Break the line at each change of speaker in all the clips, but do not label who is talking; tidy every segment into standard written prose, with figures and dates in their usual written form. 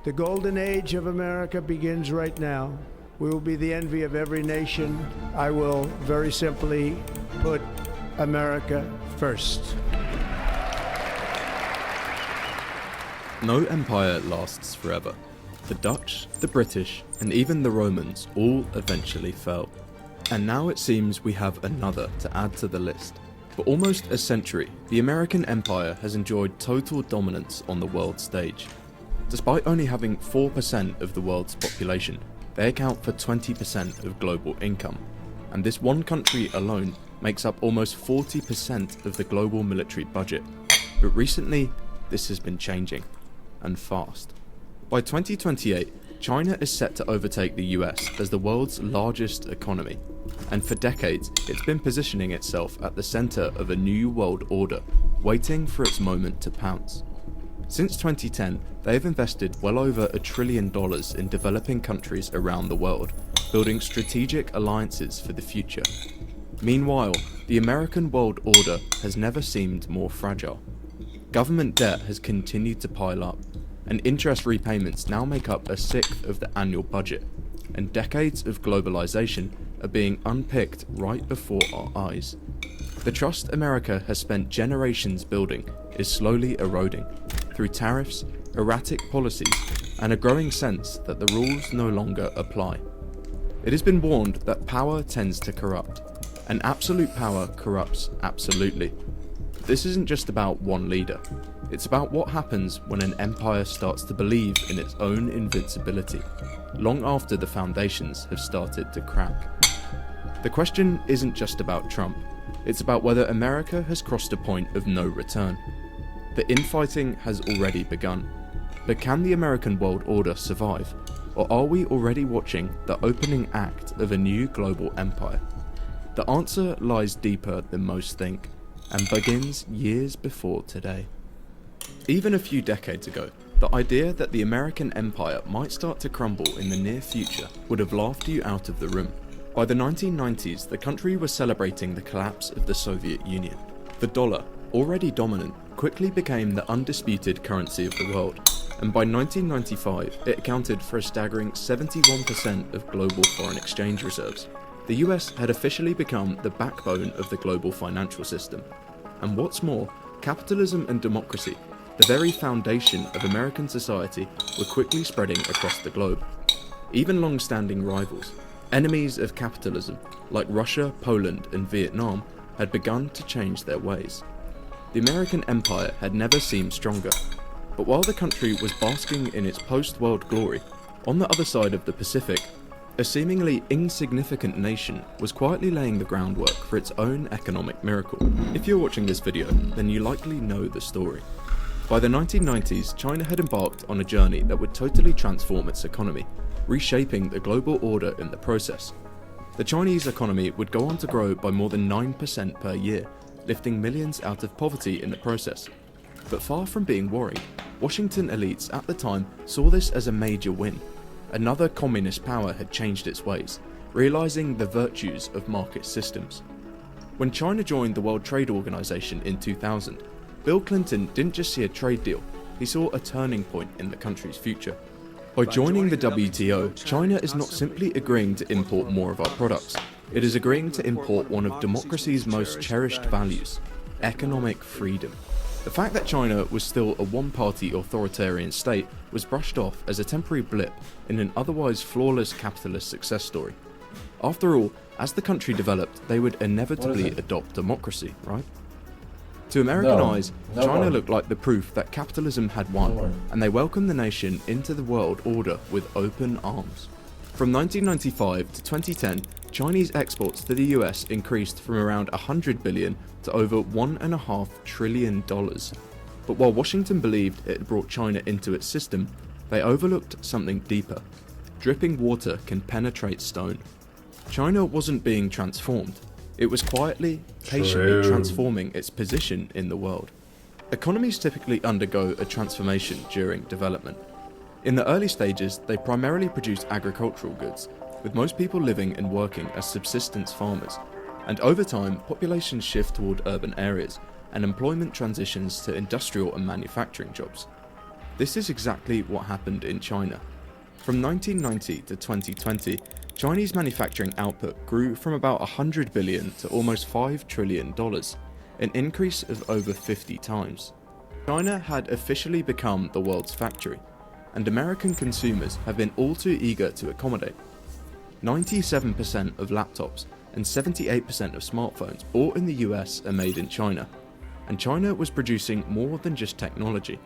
The golden age of America begins right now. We will be the envy of every nation. I will very simply put America first.
No empire lasts forever. The Dutch, the British, and even the Romans all eventually fell. And now it seems we have another to add to the list. For almost a century, the American empire has enjoyed total dominance on the world stage. Despite only having 4% of the world's population, they account for 20% of global income. And this one country alone makes up almost 40% of the global military budget. But recently, this has been changing. And fast. By 2028, China is set to overtake the US as the world's largest economy, and for decades it's been positioning itself at the centre of a new world order, waiting for its moment to pounce. Since 2010, they have invested well over $1 trillion in developing countries around the world, building strategic alliances for the future. Meanwhile, the American world order has never seemed more fragile. Government debt has continued to pile up, and interest repayments now make up a sixth of the annual budget, and decades of globalization are being unpicked right before our eyes. The trust America has spent generations building is slowly eroding, through tariffs, erratic policies, and a growing sense that the rules no longer apply. It has been warned that power tends to corrupt, and absolute power corrupts absolutely. This isn't just about one leader, it's about what happens when an empire starts to believe in its own invincibility, long after the foundations have started to crack. The question isn't just about Trump, it's about whether America has crossed a point of no return. The infighting has already begun, but can the American world order survive, or are we already watching the opening act of a new global empire? The answer lies deeper than most think, and begins years before today. Even a few decades ago, the idea that the American empire might start to crumble in the near future would have laughed you out of the room. By the 1990s, the country was celebrating the collapse of the Soviet Union. The dollar, already dominant, quickly became the undisputed currency of the world, and by 1995 it accounted for a staggering 71% of global foreign exchange reserves. The US had officially become the backbone of the global financial system. And what's more, capitalism and democracy, the very foundation of American society, were quickly spreading across the globe. Even long-standing rivals, enemies of capitalism, like Russia, Poland, and Vietnam, had begun to change their ways. The American empire had never seemed stronger, but while the country was basking in its post-world glory, on the other side of the Pacific, a seemingly insignificant nation was quietly laying the groundwork for its own economic miracle. If you're watching this video, then you likely know the story. By the 1990s, China had embarked on a journey that would totally transform its economy, reshaping the global order in the process. The Chinese economy would go on to grow by more than 9% per year, lifting millions out of poverty in the process. But far from being worried, Washington elites at the time saw this as a major win. Another communist power had changed its ways, realizing the virtues of market systems. When China joined the World Trade Organization in 2000, Bill Clinton didn't just see a trade deal, he saw a turning point in the country's future. By joining the WTO, China is not simply agreeing to import more of our products, it is agreeing to import one of democracy's most cherished values, economic freedom. The fact that China was still a one-party authoritarian state was brushed off as a temporary blip in an otherwise flawless capitalist success story. After all, as the country developed, they would inevitably adopt democracy, right? To American eyes, China looked like the proof that capitalism had won, and they welcomed the nation into the world order with open arms. From 1995 to 2010, Chinese exports to the US increased from around $100 billion to over $1.5 trillion. But while Washington believed it had brought China into its system, they overlooked something deeper. Dripping water can penetrate stone. China wasn't being transformed. It was quietly, patiently transforming its position in the world. Economies typically undergo a transformation during development. In the early stages, they primarily produce agricultural goods, with most people living and working as subsistence farmers, and over time, populations shift toward urban areas, and employment transitions to industrial and manufacturing jobs. This is exactly what happened in China. From 1990 to 2020, Chinese manufacturing output grew from about $100 billion to almost $5 trillion, an increase of over 50 times. China had officially become the world's factory, and American consumers have been all too eager to accommodate. 97% of laptops and 78% of smartphones bought in the US are made in China, and China was producing more than just technology.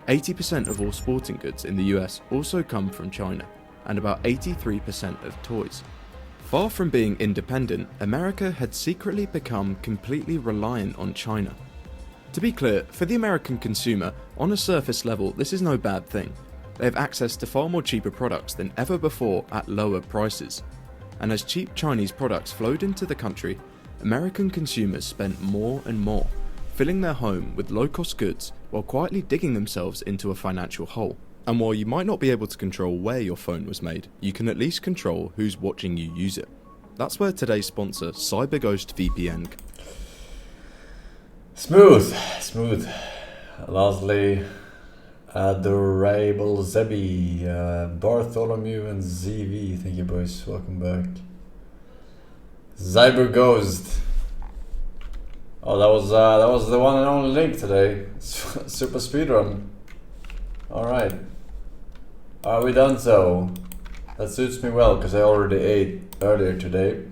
80% of all sporting goods in the US also come from China, and about 83% of toys. Far from being independent, America had secretly become completely reliant on China. To be clear, for the American consumer, on a surface level, this is no bad thing. They have access to far more cheaper products than ever before at lower prices. And as cheap Chinese products flowed into the country, American consumers spent more and more, filling their home with low-cost goods while quietly digging themselves into a financial hole. And while you might not be able to control where your phone was made, you can at least control who's watching you use it. That's where today's sponsor, CyberGhost VPN.
Smooth. Lastly, Adorable Zebi, Bartholomew and ZV, thank you boys, welcome back. CyberGhost. Oh, that was the one and only link today. Super speedrun. Alright. Are we done so? That suits me well, because I already ate earlier today.